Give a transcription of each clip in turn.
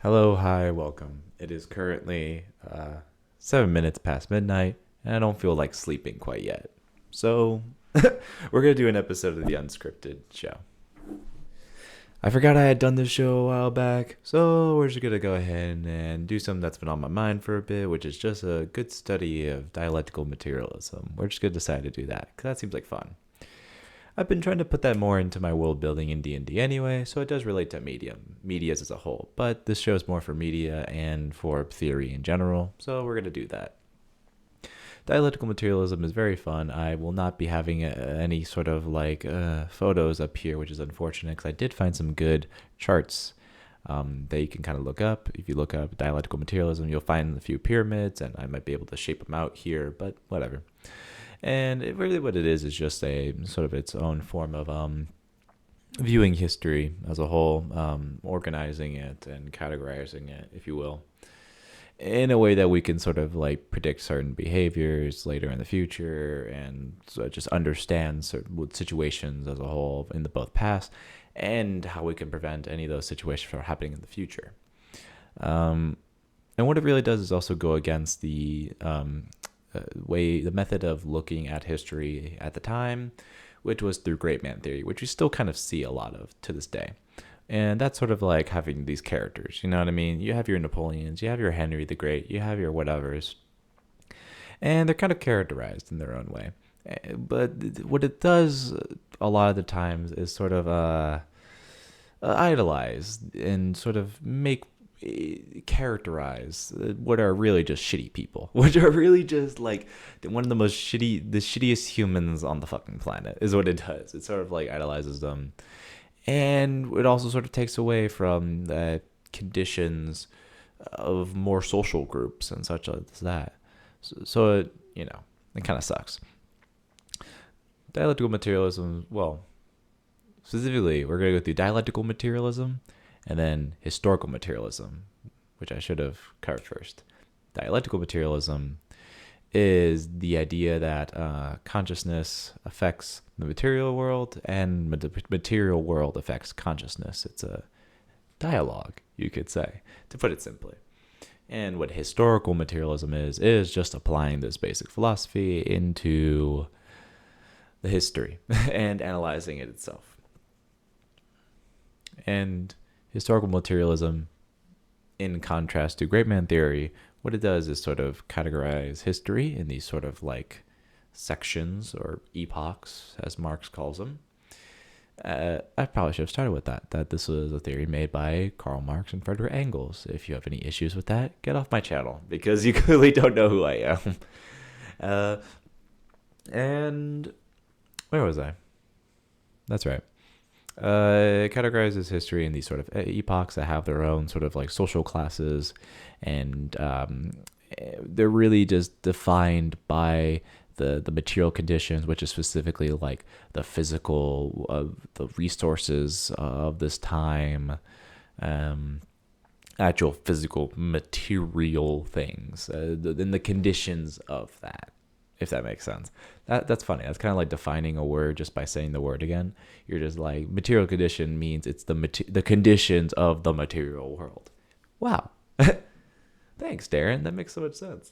Hello, hi, welcome. It is currently 7 minutes past midnight, and I don't feel like sleeping quite yet. So, we're going to do an episode of the Unscripted show. I forgot I had done this show a while back, so we're just going to go ahead and do something that's been on my mind for a bit, which is just a good study of dialectical materialism. We're just going to decide to do that, because that seems like fun. I've been trying to put that more into my world building in D&D anyway, so it does relate to medias as a whole. But this show is more for media and for theory in general, so we're going to do that. Dialectical materialism is very fun. I will not be having any sort of photos up here, which is unfortunate because I did find some good charts that you can kind of look up. If you look up dialectical materialism, you'll find a few pyramids, and I might be able to shape them out here, but whatever. And really, what it is just a sort of its own form of viewing history as a whole, organizing it and categorizing it, if you will, in a way that we can sort of like predict certain behaviors later in the future and so just understand certain situations as a whole in the both past and how we can prevent any of those situations from happening in the future. And what it really does is also go against the method of looking at history at the time, which was through great man theory, which we still kind of see a lot of to this day. And that's sort of like having these characters, you know what I mean? You have your Napoleons, you have your Henry the Great, you have your whatevers, and they're kind of characterized in their own way. But what it does a lot of the times is sort of idolize and sort of make characterize what are really just shitty people, which are really just like one of the the shittiest humans on the fucking planet is what it does. It sort of like idolizes them, and it also sort of takes away from the conditions of more social groups and such as that. So it, it kind of sucks. Dialectical materialism, well, specifically, we're going to go through dialectical materialism and then historical materialism, which I should have covered first. Dialectical materialism is the idea that consciousness affects the material world and the material world affects consciousness. It's a dialogue, you could say, to put it simply. And what historical materialism is just applying this basic philosophy into the history and analyzing it itself. And historical materialism, in contrast to great man theory, what it does is sort of categorize history in these sort of like sections or epochs, as Marx calls them. I probably should have started with that this was a theory made by Karl Marx and Friedrich Engels. If you have any issues with that, get off my channel, because you clearly don't know who I am. And where was I? That's right. It categorizes history in these sort of epochs that have their own sort of like social classes, and they're really just defined by the material conditions, which is specifically like the physical the resources of this time, actual physical material things, and the conditions of that, if that makes sense. That's funny. That's kind of like defining a word just by saying the word again. You're just like, material condition means it's the conditions of the material world. Wow. Thanks, Darren. That makes so much sense.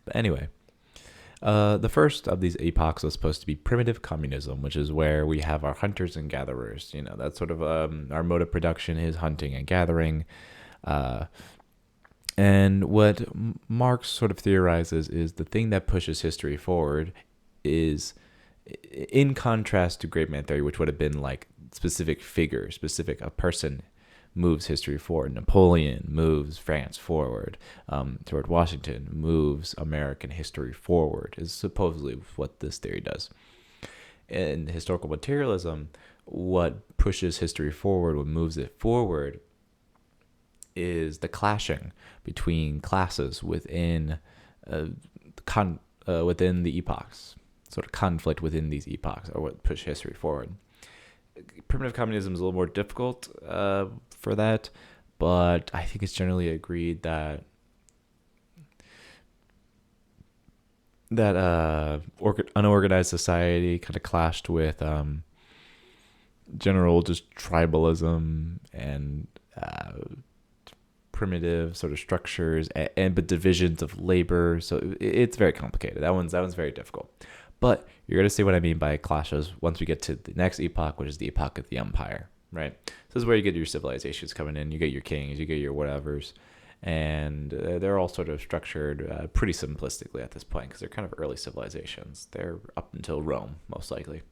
But anyway, the first of these epochs was supposed to be primitive communism, which is where we have our hunters and gatherers. That's sort of our mode of production is hunting and gathering. And what Marx sort of theorizes is the thing that pushes history forward is, in contrast to great man theory, which would have been like specific figure, specific a person moves history forward. Napoleon moves France forward. George Washington moves American history forward, is supposedly what this theory does. In historical materialism, what pushes history forward, what moves it forward, is the clashing between classes within within the epochs, sort of conflict within these epochs, or what push history forward. Primitive communism is a little more difficult for that, but I think it's generally agreed that unorganized society kind of clashed with general just tribalism and primitive sort of structures and but divisions of labor. So it's very complicated. That one's very difficult. But you're gonna see what I mean by clashes once we get to the next epoch, which is the epoch of the empire, right? So this is where you get your civilizations coming in. You get your kings, you get your whatevers, and they're all sort of structured pretty simplistically at this point because they're kind of early civilizations. They're up until Rome, most likely.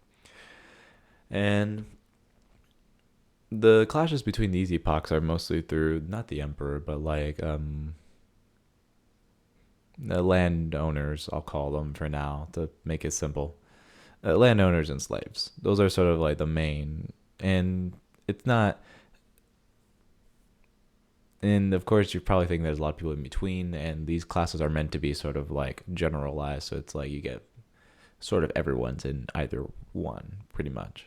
And the clashes between these epochs are mostly through not the emperor, but like the landowners, I'll call them for now to make it simple. Landowners and slaves. Those are sort of like the main, and it's not. And of course, you probably think there's a lot of people in between, and these classes are meant to be sort of like generalized. So it's like you get sort of everyone's in either one, pretty much.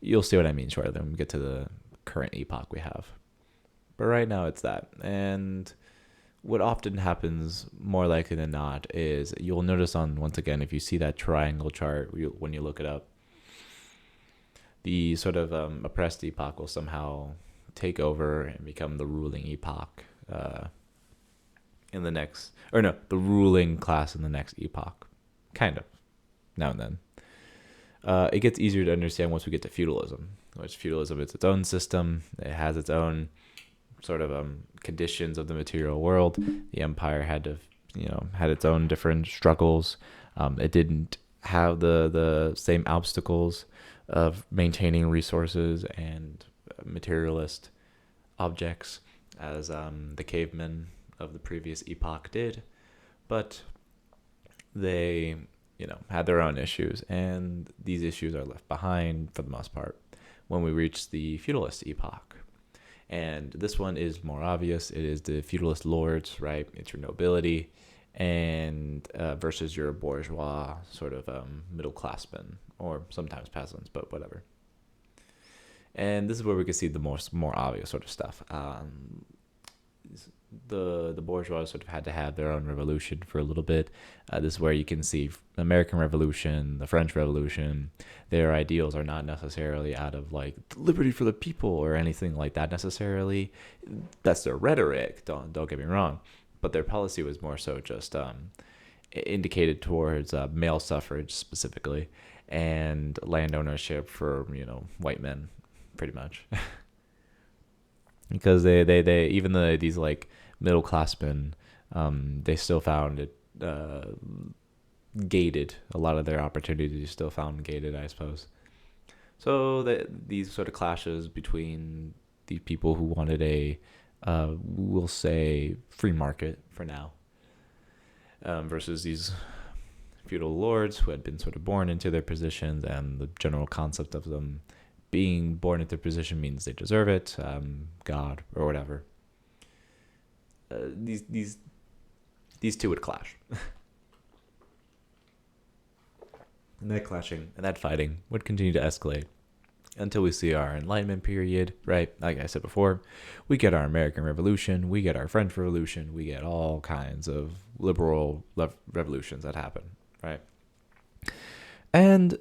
You'll see what I mean shortly when we get to the current epoch we have. But right now it's that. And what often happens more likely than not is you'll notice once again, if you see that triangle chart when you look it up, the sort of oppressed epoch will somehow take over and become the ruling epoch in the next, or no, the ruling class in the next epoch. Kind of, now and then. It gets easier to understand once we get to feudalism, which feudalism is its own system. It has its own sort of conditions of the material world. The empire had to, had its own different struggles. It didn't have the same obstacles of maintaining resources and materialist objects as the cavemen of the previous epoch did, but they had their own issues, and these issues are left behind for the most part when we reach the feudalist epoch. And this one is more obvious. It is the feudalist lords, right? It's your nobility, and versus your bourgeois sort of middle classmen, or sometimes peasants, but whatever. And this is where we can see the more obvious sort of stuff. The bourgeois sort of had to have their own revolution for a little bit. This is where you can see the American Revolution, the French Revolution. Their ideals are not necessarily out of like liberty for the people or anything like that necessarily. That's their rhetoric. Don't get me wrong, but their policy was more so just indicated towards male suffrage specifically and land ownership for white men, pretty much. Because they even these like middle classmen, they still found it gated. A lot of their opportunities still found gated, I suppose. So these sort of clashes between the people who wanted a, we'll say, free market for now, versus these feudal lords who had been sort of born into their positions, and the general concept of them being born into their position means they deserve it, God or whatever. These two would clash. And that clashing and that fighting would continue to escalate until we see our Enlightenment period, right? Like I said before, we get our American Revolution, we get our French Revolution, we get all kinds of liberal revolutions that happen, right? And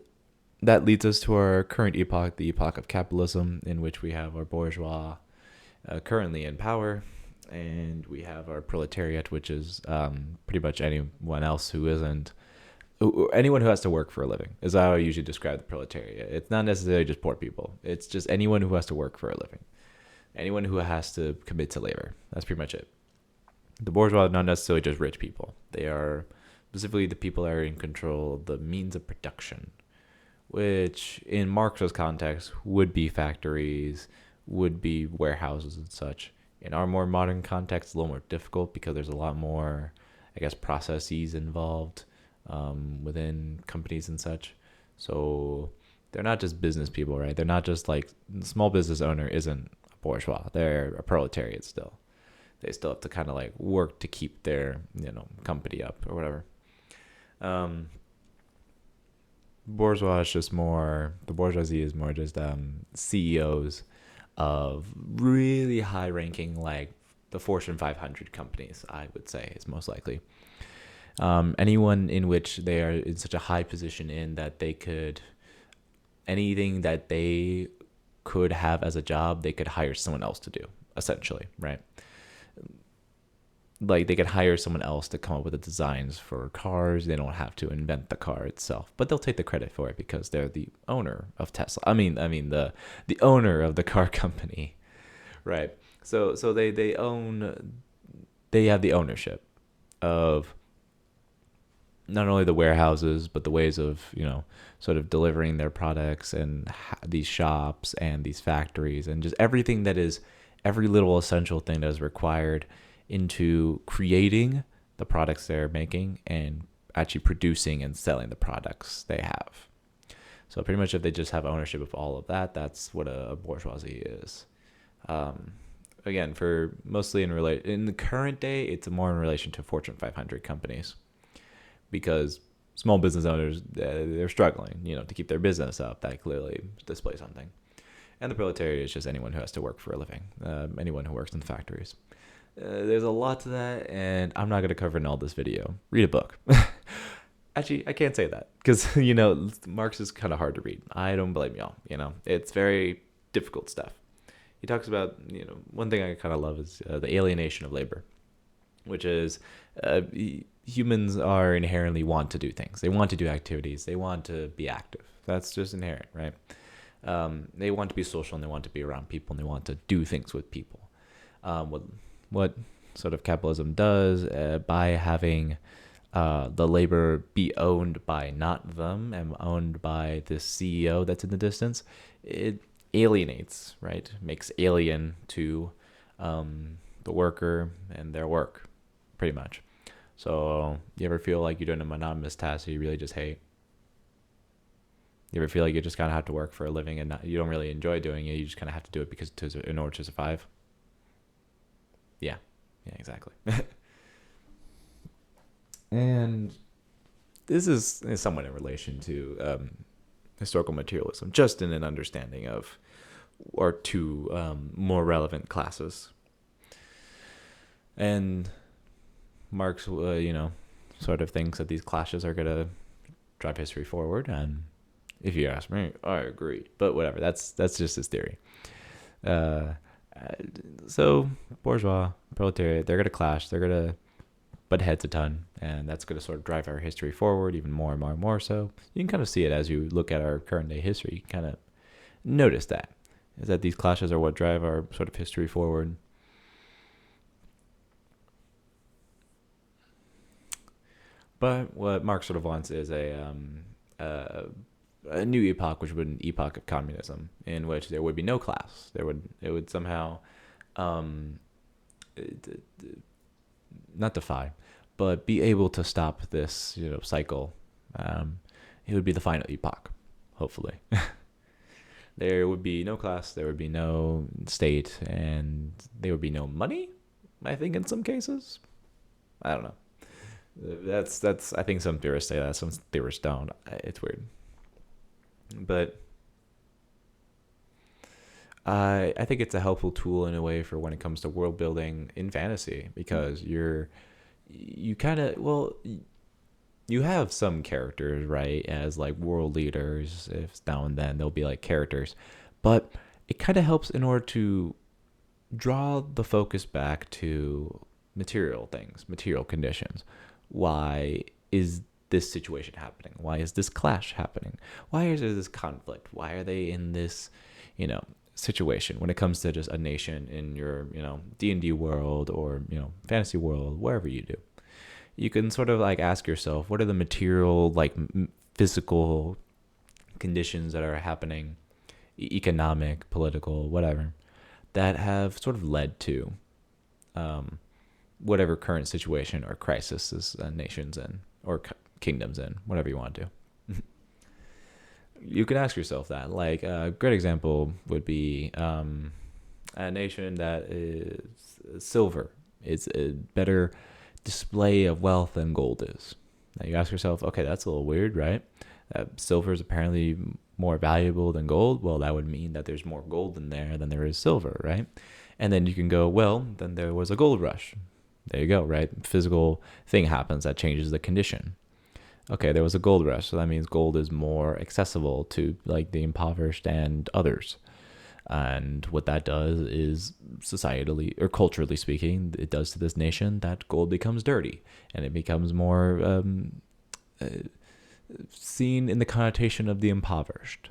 that leads us to our current epoch, the epoch of capitalism, in which we have our bourgeois currently in power, and we have our proletariat, which is pretty much anyone else who isn't, anyone who has to work for a living, is how I usually describe the proletariat. It's not necessarily just poor people. It's just anyone who has to work for a living. Anyone who has to commit to labor. That's pretty much it. The bourgeois are not necessarily just rich people. They are specifically the people that are in control of the means of production, which in Marxist context would be factories, would be warehouses and such. In our more modern context, it's a little more difficult because there's a lot more, I guess, processes involved within companies and such. So they're not just business people, right? They're not just like, the small business owner isn't a bourgeois. They're a proletariat still. They still have to kind of like work to keep their, company up or whatever. Bourgeoisie is more just CEOs of really high ranking, like the Fortune 500 companies, I would say is most likely. Anyone in which they are in such a high position in that they could, anything that they could have as a job, they could hire someone else to do, essentially, right? Like they could hire someone else to come up with the designs for cars. They don't have to invent the car itself, but they'll take the credit for it because they're the owner of Tesla. The owner of the car company, right? So they have the ownership of not only the warehouses but the ways of sort of delivering their products and these shops and these factories and just everything that is every little essential thing that is required into creating the products they're making and actually producing and selling the products they have. So pretty much if they just have ownership of all of that, that's what a bourgeoisie is. Again, for mostly in the current day, it's more in relation to Fortune 500 companies, because small business owners, they're struggling, to keep their business up. That clearly displays something. And the proletariat is just anyone who has to work for a living, anyone who works in the factories. There's a lot to that, and I'm not going to cover in all this video. Read a book. Actually, I can't say that because, Marx is kind of hard to read. I don't blame y'all. It's very difficult stuff. He talks about, one thing I kind of love is the alienation of labor, which is humans are inherently want to do things. They want to do activities. They want to be active. That's just inherent, right? They want to be social and they want to be around people and they want to do things with people. What sort of capitalism does by having the labor be owned by not them and owned by this CEO that's in the distance, it alienates, right? Makes alien to the worker and their work, pretty much. So you ever feel like you're doing a monotonous task that you really just hate? You ever feel like you just kind of have to work for a living and you don't really enjoy doing it? You just kind of have to do it in order to survive? Yeah, exactly. And this is somewhat in relation to historical materialism, just in an understanding of or two more relevant classes. And Marx, sort of thinks that these clashes are going to drive history forward. And if you ask me, I agree. But whatever, that's just his theory. So bourgeois, proletariat, they're going to clash. They're going to butt heads a ton. And that's going to sort of drive our history forward even more and more and more. So you can kind of see it as you look at our current day history. You can kind of notice that. Is that these clashes are what drive our sort of history forward. But what Marx sort of wants is a new epoch, which would be an epoch of communism, in which there would be no class. It would somehow not defy, but be able to stop this cycle. It would be the final epoch, hopefully. There would be no class, there would be no state, and there would be no money, I think, in some cases. I don't know. That's I think some theorists say that, some theorists don't. It's weird. But I think it's a helpful tool in a way for when it comes to world building in fantasy, because you have some characters, right, as like world leaders. If now and then there'll be like characters, but it kind of helps in order to draw the focus back to material things, material conditions. Why is this situation happening? Why is this clash happening? Why is there this conflict? Why are they in this, situation when it comes to just a nation in your, D&D world or, fantasy world, wherever you do? You can sort of like ask yourself, what are the material, like physical conditions that are happening, economic, political, whatever, that have sort of led to whatever current situation or crisis this nation's in, or kingdom's in, whatever you want to do. You can ask yourself that. Like a great example would be a nation that is silver. It's a better display of wealth than gold is. Now you ask yourself, okay, that's a little weird, right? Silver is apparently more valuable than gold. Well, that would mean that there's more gold in there than there is silver, right? And then you can go, well, then there was a gold rush. There you go, right? Physical thing happens that changes the condition. Okay, there was a gold rush, so that means gold is more accessible to like the impoverished and others. And what that does is, societally or culturally speaking, it does to this nation that gold becomes dirty and it becomes more uh, seen in the connotation of the impoverished.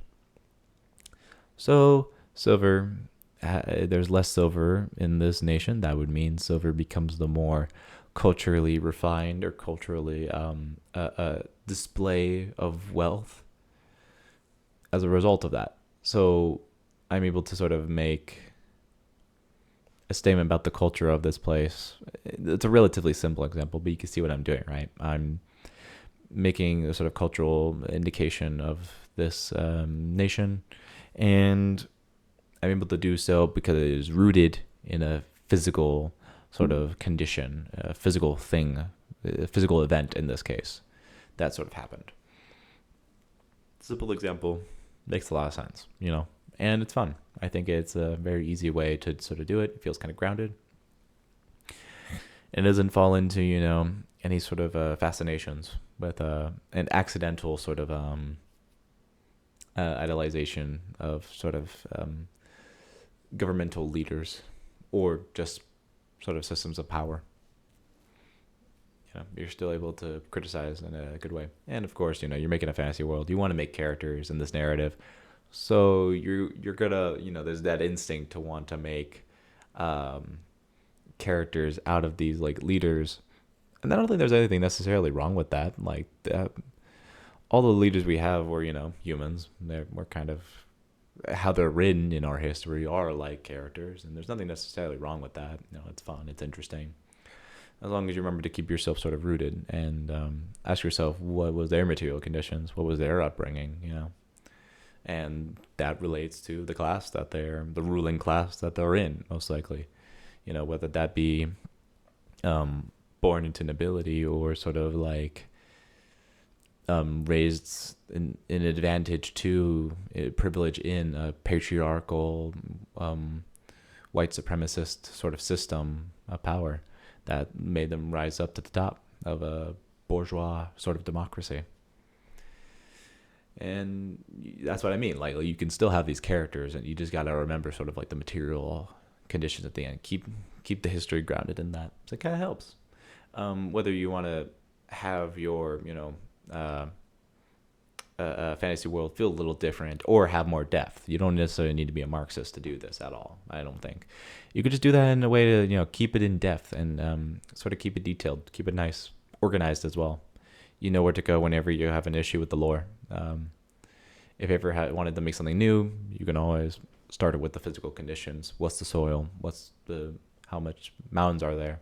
So, silver, there's less silver in this nation. That would mean silver becomes the more culturally refined or culturally display of wealth as a result of that. So, I'm able to sort of make a statement about the culture of this place. It's a relatively simple example, but you can see what I'm doing, right? I'm making a sort of cultural indication of this nation, and I'm able to do so because it is rooted in a physical sort of condition, a physical thing, a physical event in this case that sort of happened. Simple example, makes a lot of sense, and it's fun. I think it's a very easy way to sort of do it. It feels kind of grounded. It doesn't fall into, any sort of fascinations with an accidental sort of idolization of sort of governmental leaders or just sort of systems of power. You're still able to criticize in a good way. And of course, you're making a fantasy world. You want to make characters in this narrative. So you're gonna, there's that instinct to want to make characters out of these like leaders. And I don't think there's anything necessarily wrong with that. Like all the leaders we have were, humans. We're kind of, how they're written in our history are like characters, and there's nothing necessarily wrong with that. It's fun, it's interesting, as long as you remember to keep yourself sort of rooted and ask yourself, what was their material conditions, what was their upbringing, and that relates to the class that the ruling class that they're in, most likely, whether that be born into nobility or sort of like raised in an advantage to privilege in a patriarchal white supremacist sort of system of power that made them rise up to the top of a bourgeois sort of democracy. And that's what I mean. Like, you can still have these characters, and you just got to remember sort of like the material conditions at the end. Keep the history grounded in that. So it kind of helps. Whether you want to have your, fantasy world feel a little different or have more depth. You don't necessarily need to be a Marxist to do this at all, I don't think. You could just do that in a way to, keep it in depth and sort of keep it detailed, keep it nice, organized as well. You know where to go whenever you have an issue with the lore. If you ever wanted to make something new, you can always start it with the physical conditions. What's the soil? How much mountains are there?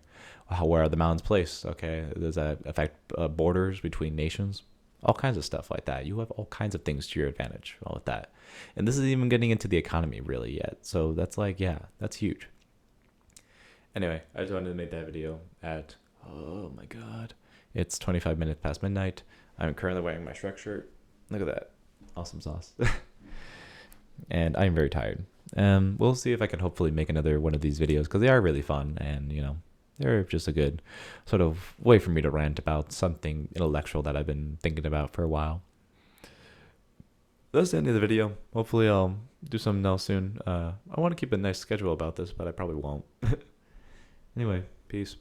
Where are the mountains placed? Okay, does that affect borders between nations? All kinds of stuff like that. You have all kinds of things to your advantage with that. And this is even getting into the economy really yet. So that's that's huge. Anyway, I just wanted to make that video at, oh my God, it's 25 minutes past midnight. I'm currently wearing my Shrek shirt. Look at that. Awesome sauce. And I'm very tired. We'll see if I can hopefully make another one of these videos because they are really fun and, they're just a good sort of way for me to rant about something intellectual that I've been thinking about for a while. That's the end of the video. Hopefully I'll do something else soon. I want to keep a nice schedule about this, but I probably won't. Anyway, peace.